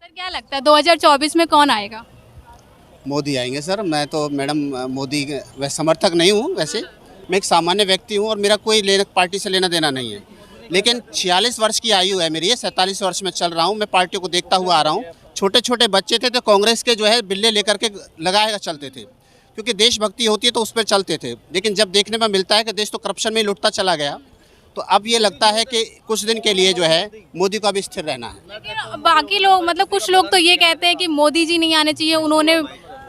Sir क्या लगता है 2024 में कौन आएगा? मोदी आएंगे सर। मैं तो मैडम मोदी के समर्थक नहीं हूँ वैसे। मैं एक सामान्य व्यक्ति हूँ और मेरा कोई पार्टी से लेना देना नहीं है। लेकिन 46 वर्ष की आयु है मेरी, 47 वर्ष में चल रहा हूँ। मैं पार्टियों को देखता हुआ आ रहा हूँ। छोटे छोटे बच्चे थे तो कांग्रेस के जो है बिल्ले लेकर के लगाएगा चलते थे, क्योंकि देशभक्ति होती है तो उस पर चलते थे। लेकिन जब देखने में मिलता है कि देश तो करप्शन में ही लुटता चला गया, तो अब ये लगता है कि कुछ दिन के लिए जो है मोदी को अब स्थिर रहना है। लेकिन बाकी लोग मतलब कुछ लोग तो ये कहते हैं कि मोदी जी नहीं आने चाहिए, उन्होंने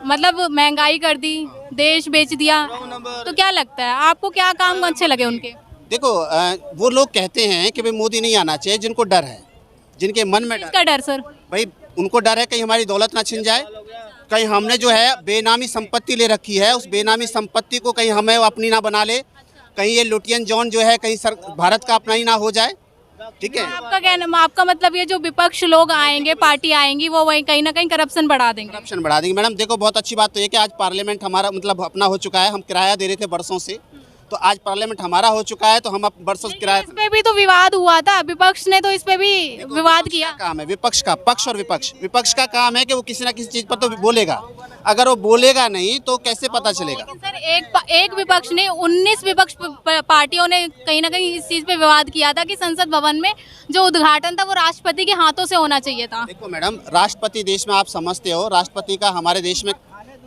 मतलब महंगाई कर दी, देश बेच दिया। तो क्या लगता है आपको, क्या काम अच्छे लगे उनके? देखो वो लोग कहते हैं कि भाई मोदी नहीं आना चाहिए, जिनको डर है, जिनके मन में किसका डर सर? भाई उनको डर है कहीं हमारी दौलत ना छिन जाए, कहीं हमने जो है बेनामी संपत्ति ले रखी है, उस बेनामी संपत्ति को कहीं हमें अपनी ना बना ले, कहीं ये लुटियन जॉन जो है कहीं भारत का अपना ही ना हो जाए। ठीक है, आपका कहना, आपका मतलब ये जो विपक्ष लोग आएंगे, पार्टी आएंगी, वो वही कहीं ना कहीं करप्शन बढ़ा देंगे। करप्शन बढ़ा देंगे। मैडम देखो, बहुत अच्छी बात तो ये कि आज पार्लियामेंट हमारा मतलब अपना हो चुका है। हम किराया दे रहे थे बरसों से, तो आज पार्लियामेंट हमारा हो चुका है, तो हम बरसों से किराया। इस पे भी तो विवाद हुआ था, विपक्ष ने तो इस पे भी विवाद किया। काम है विपक्ष का, पक्ष और विपक्ष। विपक्ष का काम है कि वो किसी ना किसी चीज पर तो बोलेगा, अगर वो बोलेगा नहीं तो कैसे पता चलेगा। लेकिन सर एक विपक्ष ने 19 विपक्ष पार्टियों ने कहीं ना कहीं इस चीज पे विवाद किया था कि संसद भवन में जो उद्घाटन था वो राष्ट्रपति के हाथों से होना चाहिए था। देखो मैडम, राष्ट्रपति देश में आप समझते हो, राष्ट्रपति का हमारे देश में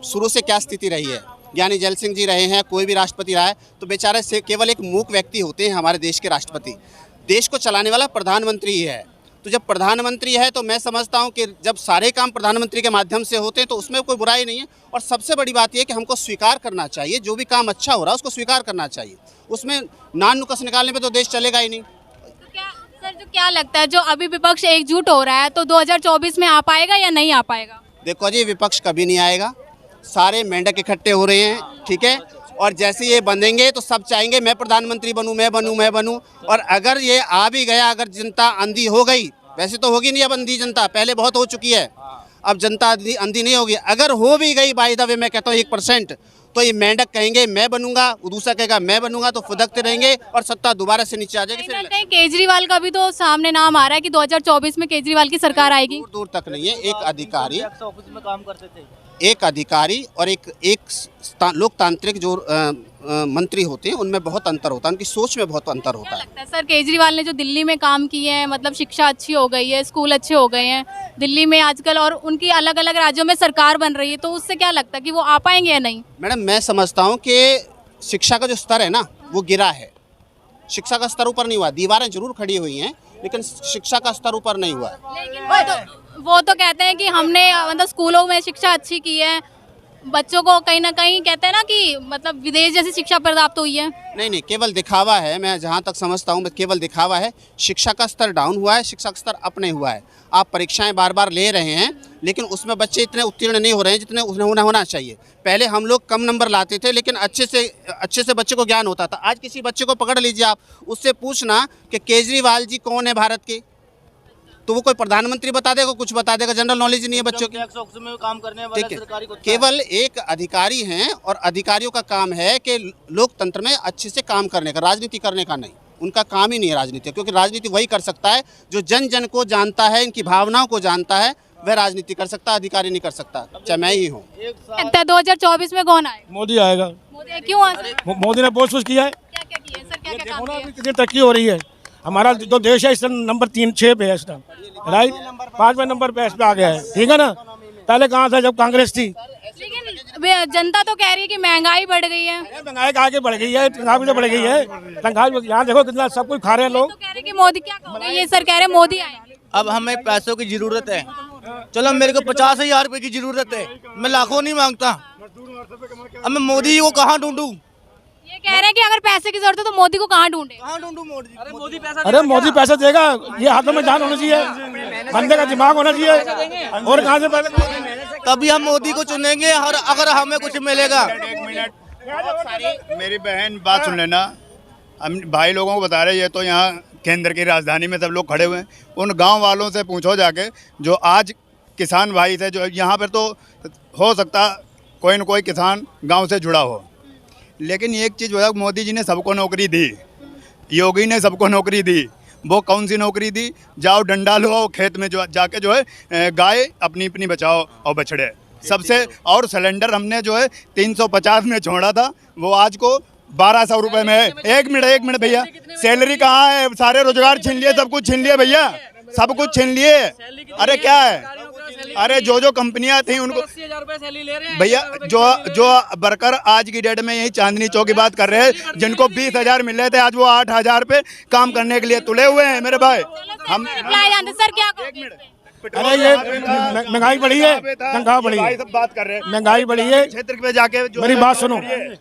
शुरू से क्या स्थिति रही है। ज्ञानी जैल सिंह जी रहे हैं, कोई भी राष्ट्रपति रहा है, तो बेचारे से केवल एक मूक व्यक्ति होते हैं हमारे देश के राष्ट्रपति। देश को चलाने वाला प्रधानमंत्री ही है। तो जब प्रधानमंत्री है तो मैं समझता हूं कि जब सारे काम प्रधानमंत्री के माध्यम से होते हैं तो उसमें कोई बुराई नहीं है। और सबसे बड़ी बात यह कि हमको स्वीकार करना चाहिए, जो भी काम अच्छा हो रहा है उसको स्वीकार करना चाहिए। उसमें नान नुकस निकालने पे तो देश चलेगा ही नहीं। तो क्या सर, जो क्या लगता है जो अभी विपक्ष एकजुट हो रहा है, तो 2024 में आ पाएगा या नहीं आ पाएगा? देखो जी, विपक्ष कभी नहीं आएगा। सारे मेंढक इकट्ठे हो रहे हैं, ठीक है, और जैसे ये बनेंगे तो सब चाहेंगे मैं प्रधानमंत्री बनूं, मैं बनूं, मैं बनूं। और अगर ये आ भी गया, अगर जनता अंधी हो गई, वैसे तो होगी नहीं अब अंधी जनता, पहले बहुत हो चुकी है, अब जनता अंधी नहीं होगी। अगर हो भी गई बाय द वे, मैं कहता हूँ 1%, तो ये मेंढक कहेंगे मैं बनूंगा, दूसरा कहेगा मैं बनूंगा, तो फुदकते रहेंगे और सत्ता दोबारा से नीचे आ जाएगी। कहीं ना कहीं केजरीवाल का भी तो सामने नाम आ रहा है कि 2024 में केजरीवाल की सरकार आएगी। दूर दूर तक नहीं है। एक अधिकारी, ऑफिस में काम करते थे। एक अधिकारी और एक लोकतांत्रिक जो मंत्री होते हैं उनमें बहुत अंतर होता है, उनकी सोच में बहुत अंतर होता क्या है। लगता है सर, केजरीवाल ने जो दिल्ली में काम किए हैं, मतलब शिक्षा अच्छी हो गई है, स्कूल अच्छे हो गए हैं दिल्ली में आजकल, और उनकी अलग अलग राज्यों में सरकार बन रही है, तो उससे क्या लगता है कि वो आ पाएंगे या नहीं? मैडम मैं समझता हूँ कि शिक्षा का जो स्तर है ना वो गिरा है। शिक्षा का स्तर ऊपर नहीं हुआ, दीवारें जरूर खड़ी हुई हैं लेकिन शिक्षा का स्तर ऊपर नहीं हुआ है। लेकिन वो तो कहते हैं कि हमने मतलब स्कूलों में शिक्षा अच्छी की है, बच्चों को कहीं ना कहीं कहते हैं ना कि मतलब विदेश जैसी शिक्षा प्राप्त हुई है। नहीं, केवल दिखावा है। मैं जहाँ तक समझता हूँ केवल दिखावा है। शिक्षा का स्तर डाउन हुआ है, शिक्षा का स्तर अप नहीं हुआ है। आप परीक्षाएं बार बार ले रहे हैं लेकिन उसमें बच्चे इतने उत्तीर्ण नहीं हो रहे हैं जितने उन्हें होना चाहिए। पहले हम लोग कम नंबर लाते थे लेकिन अच्छे से बच्चे को ज्ञान होता था। आज किसी बच्चे को पकड़ लीजिए आप, उससे पूछना कि केजरीवाल जी कौन है भारत के, तो वो कोई प्रधानमंत्री बता देगा, कुछ बता देगा, जनरल नॉलेज नहीं है बच्चों की। में काम करने वाला सरकारी को केवल एक अधिकारी हैं और अधिकारियों का काम है कि लोकतंत्र में अच्छे से काम करने का, राजनीति करने का नहीं। उनका काम ही नहीं है राजनीति, क्योंकि राजनीति वही कर सकता है जो जन जन को जानता है, इनकी भावनाओं को जानता है, वह राजनीति कर सकता है, अधिकारी नहीं कर सकता, चाहे मैं ही हूँ। लगता है 2024 में कौन आएगा? मोदी आएगा। मोदी क्यों आ सर? मोदी ने बहुत कुछ किया है। क्या क्या किया सर, क्या क्या देखो काम ना किया? अभी कितनी तरक्की हो रही है। हमारा जो देश है इस टाइम नंबर 3-6 पे है इस टाइम, राइट, 5वें नंबर पे इस पे आ गया है, ठीक है ना। पहले कहाँ था जब कांग्रेस थी। लेकिन जनता तो कह रही है कि महंगाई बढ़ गई है। महंगाई आगे बढ़ गई है, तनख्वाह भी तो बढ़ गई है। तनख्वाह यहाँ देखो कितना सब कुछ खा रहे हैं लोग। तो कह रहे हैं कि मोदी, क्या कहोगे? ये सर कह रहे हैं मोदी आएंगे। अब हमें पैसों की जरूरत है। चलो मेरे को 50,000 रुपए की जरूरत है, मैं लाखों नहीं मांगता। अब मैं मोदी को कहाँ ढूंढूं? ये कह रहे हैं कि अगर पैसे की जरूरत है तो मोदी को कहाँ ढूंढे? कहाँ ढूंढूं मोदी? अरे मोदी पैसा देगा, ये हाथों में जान होना चाहिए, बंदे का दिमाग होना चाहिए। और कहाँ से पैसे? तभी हम मोदी को चुनेंगे और अगर हमें कुछ मिलेगा। मेरी बहन बात सुन लेना, हम भाई लोगों को बता रहे, ये तो यहाँ केंद्र की राजधानी में सब लोग खड़े हुए हैं। उन गांव वालों से पूछो जाके जो आज किसान भाई थे, जो यहाँ पर तो हो सकता कोई न कोई किसान गांव से जुड़ा हो, लेकिन एक चीज़ हुआ, मोदी जी ने सबको नौकरी दी, योगी ने सबको नौकरी दी, वो कौन सी नौकरी दी? जाओ डंडा लो और खेत में जो जाके जो है गाय अपनी अपनी बचाओ और बछड़े सबसे। और सिलेंडर हमने जो है 350 में छोड़ा था, वो आज को 1200 रुपये में है। एक मिनट भैया, सैलरी कहाँ है? सारे रोजगार छीन लिए, सब कुछ छीन लिए भैया, सब कुछ छीन लिए। अरे क्या है? अरे जो कंपनियां थी उनको 80,000 रुपए सैलरी ले रहे हैं। भैया जो वर्कर आज की डेट में यही चांदनी चौक की बात कर रहे हैं, जिनको 20,000 मिल रहे थे, आज वो 8,000 पे काम करने के लिए तुले हुए हैं मेरे भाई। हम सर क्या कहोगे? अरे ये महंगाई बढ़ी है, तनख्वाह बढ़ी है, बात कर रहे हैं महंगाई बढ़ी है। क्षेत्र पे जाके मेरी बात सुनो,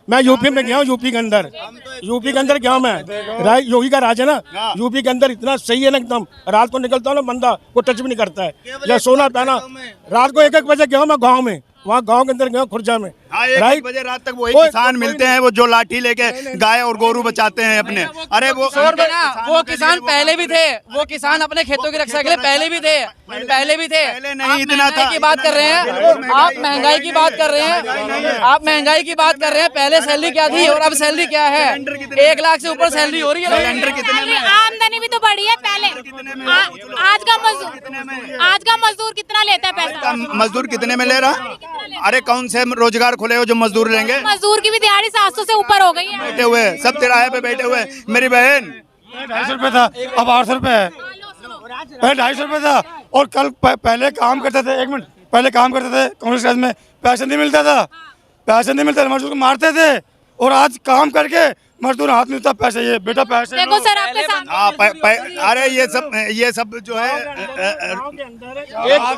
मैं यूपी में गया हूँ, यूपी के अंदर गया हूँ मैं। योगी का राज है ना, यूपी के अंदर इतना सही है ना एकदम। रात को निकलता हूँ ना, बंदा को टच भी नहीं करता है, या सोना पहना। रात को 1-1 बजे गया हूँ मैं गाँव में, वहाँ गांव के अंदर गया खुर्जा में। हाँ, 1 बजे रात तक वही किसान मिलते हैं, वो जो लाठी लेके गाय और गोरू बचाते हैं अपने। अरे वो वो किसान पहले भी थे, वो किसान अपने खेतों की रक्षा के लिए पहले भी थे। पहले नहीं इतना था। की बात कर रहे हैं आप, महंगाई की बात कर रहे हैं आप, महंगाई की बात कर रहे हैं। पहले सैलरी क्या थी और अब सैलरी क्या है? 1 लाख से ऊपर सैलरी हो रही है। सिलेंडर कितने में? आमदनी भी तो बढ़ी है पहले। आज का मजदूर कितना लेता है पैसा? मजदूर कितने में ले रहा? अरे कौन से रोजगार खुले हो जो मजदूर लेंगे? मजदूर की भी दिहाड़ी 700 से ऊपर हो गई है। बैठे हुए सब तिराहे पे बैठे हुए। मेरी बहन 250 रुपये था, अब 800 रुपये है। पहले 250 रुपये था, और कल पहले काम करते थे, 1 मिनट पहले काम करते थे कांग्रेस राज में, पैसा नहीं मिलता था, मजदूर को मारते थे। और आज काम करके मजदूर हाथ मिलता पैसे, ये बेटा पैसे देखो सर आपके सामने। अरे ये सब जो है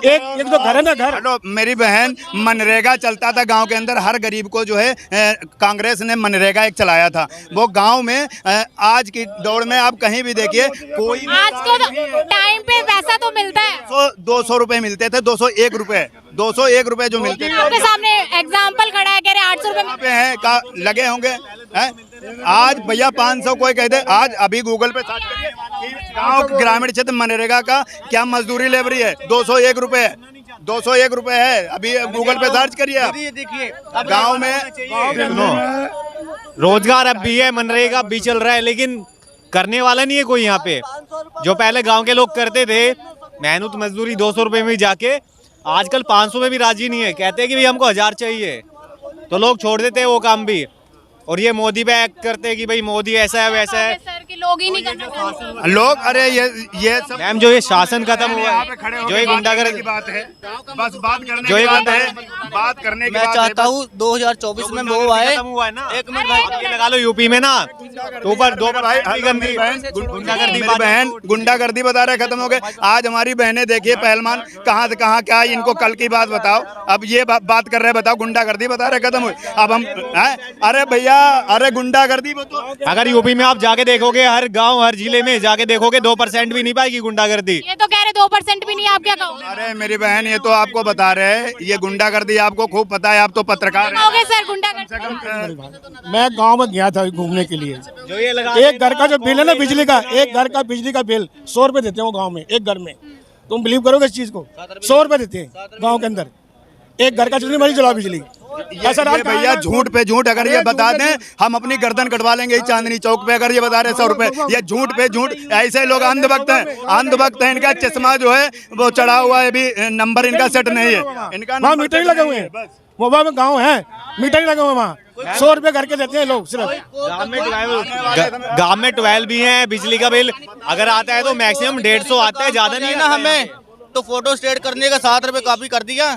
एक तो घर है ना, घर। हेलो मेरी बहन, मनरेगा चलता था गांव के अंदर। हर गरीब को जो है कांग्रेस ने मनरेगा एक चलाया था, वो गांव में। आज की दौड़ में आप कहीं भी देखिए, कोई आज को टाइम पे पैसा तो मिलता है। 200 रुपए मिलते थे, 201 रुपए जो मिलते थे। आपके सामने एग्जाम्पल खड़ा है, कह रहे 800 रुपए पे हैं का लगे होंगे हैं? आज भैया 500 कोई कहते, आज अभी गूगल पे सर्च करिए कि गांव ग्रामीण क्षेत्र मनरेगा का क्या मजदूरी लेवरी है। 201 रुपए है। अभी गूगल पे सर्च करिए, देखिए गांव में रोजगार अब भी है, मनरेगा अब भी चल रहा है, लेकिन करने वाला नहीं है कोई यहाँ पे। जो पहले गांव के लोग करते थे मेहनत मजदूरी 200 रुपए में जाके, आजकल 500 में भी राजी नहीं है। कहते हैं कि भाई हमको 1000 चाहिए, तो लोग छोड़ देते हैं वो काम भी। और ये मोदी पे एक्ट करते हैं कि भाई मोदी ऐसा है वैसा है। सर के लोग ही नहीं करना लोग। अरे ये सब मैम जो ये शासन खत्म हुआ है, जो ये गुंडागर्दी की बात है, बस बात करने की बात है, बात करने की मैं बात चाहता हूँ 2024 में वो आए। खत्म हुआ है ना। 1 मिनट भाई, ये लगा लो यूपी में ना, तो ऊपर 2% गंदी गुंडागर्दी बता रहे खत्म हो गए। आज हमारी बहनें देखिए, पहलवान कहाँ से कहाँ क्या, इनको कल की बात बताओ, अब ये बात कर रहे, बताओ गुंडागर्दी बता रहे खत्म हुई। अब हम अरे भैया, अरे गुंडागर्दी तो अगर यूपी में आप जाके देखोगे, हर गांव हर जिले में जाके देखोगे, 2% भी नहीं पाएगी गुंडागर्दी। ये तो कह रहे 2% भी नहीं, आप क्या कहोगे? अरे मेरी बहन, ये तो आपको बता रहे हैं, ये गुंडागर्दी आपको खूब पता है, आप तो पत्रकार हैं। कहोगे सर गुंडागर्दी? मैं गांव में गया था घूमने के लिए। जो ये लगा एक घर का जो बिल है ना बिजली का, एक घर का बिजली का बिल 100 रुपए देते हैं वो गांव में, एक घर में। तुम बिलीव करोगे इस चीज को? 100 रुपए देते हैं गांव के अंदर, एक घर का जितनी मर्जी चलाओ बिजली। ये भैया झूठ पे झूठ अगर ये बता दें, हम अपनी गर्दन कटवा लेंगे इस चांदनी चौक पे। अगर ये बता रहे 100 रुपए, ये झूठ पे झूठ। ऐसे लोग अंधभक्त हैं, इनका चश्मा जो है वो चढ़ा हुआ है, अभी नंबर इनका सेट नहीं है। इनका वहाँ मीटर ही लगे हुए हैं, मोबाइल में गाँव है, मीटर ही लगे हुए वहाँ। 100 रुपए करके देते हैं लोग सिर्फ। गाँव में 12 भी है, बिजली का बिल अगर आता है तो मैक्सिमम 150 आता है, ज्यादा नहीं ना हमें तो फोटो स्टेट करने का 7 रुपए कॉपी कर दिया।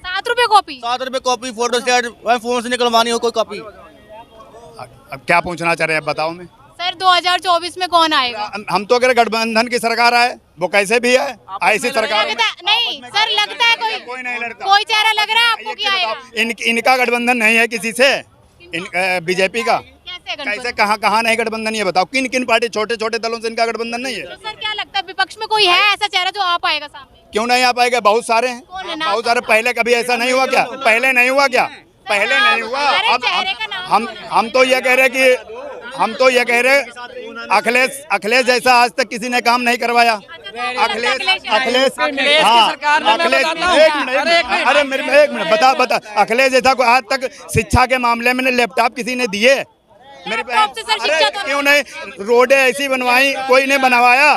7 रुपए कॉपी? 7 रुपए कॉपी फोटो स्टेट, फोन से निकलवानी हो कोई कॉपी। अब क्या पूछना चाह रहे हैं बताओ। मैं सर 2024 में कौन आएगा? हम तो अगर गठबंधन की सरकार आए, वो कैसे भी है, ऐसी सरकार नहीं सर, लगता है कोई नहीं लड़ता। कोई चेहरा लग रहा है आपको कि आएगा? इनका गठबंधन नहीं है किसी से, बीजेपी का। कैसे कहाँ नहीं गठबंधन, ये बताओ। किन पार्टी, छोटे छोटे दलों से इनका गठबंधन नहीं है? तो सर क्या लगता है विपक्ष में कोई है ऐसा चेहरा जो आ पाएगा सामने? क्यों नहीं आ पाएगा? बहुत सारे हैं, बहुत सारे। पहले कभी ऐसा नहीं हुआ क्या? पहले नहीं हुआ। अब हम तो ये कह रहे अखिलेश जैसा आज तक किसी ने काम नहीं करवाया। अखिलेश अरे मेरे एक मिनट बता, अखिलेश जैसा को आज तक शिक्षा के मामले में लैपटॉप किसी ने दिए? मेरी आपको आपसे सर शिक्षा तो क्यों नहीं, रोडें ऐसी बनवाई, कोई ने बनवाया,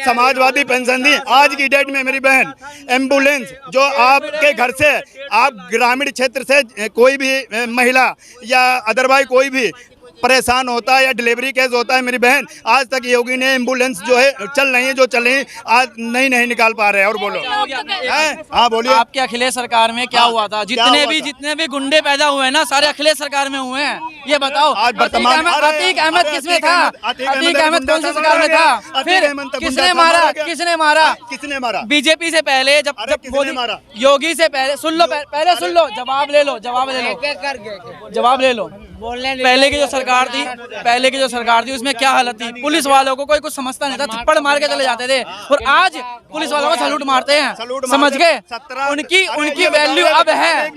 समाजवादी पेंशन दी। आज की डेट में मेरी बहन एम्बुलेंस जो आपके घर से, आप ग्रामीण क्षेत्र से कोई भी महिला या अदरवाइज कोई भी परेशान होता है या डिलीवरी केस होता है, मेरी बहन आज तक योगी ने एम्बुलेंस जो है चल रही है, जो चल रही है, आज नहीं निकाल पा रहे हैं। और बोलो, हाँ बोलिए। आपके अखिलेश सरकार में क्या हुआ था? जितने भी गुंडे पैदा हुए हैं ना, सारे अखिलेश सरकार में हुए हैं। ये बताओ, आज वर्तमान अतीक अहमद किसमें था? अतीक अहमद कौन सी सरकार में था? फिर किसने मारा? किसने मारा? बीजेपी से पहले, जब किसने मारा? योगी से पहले, सुन लो, जवाब ले लो। पहले की जो सरकार थी उसमें क्या हालत थी? पुलिस वालों को कोई कुछ समझता नहीं था, थप्पड़ मार के चले जाते थे। और आज पुलिस वालों को सैल्यूट मारते हैं, समझ गए? उनकी वैल्यू अब है।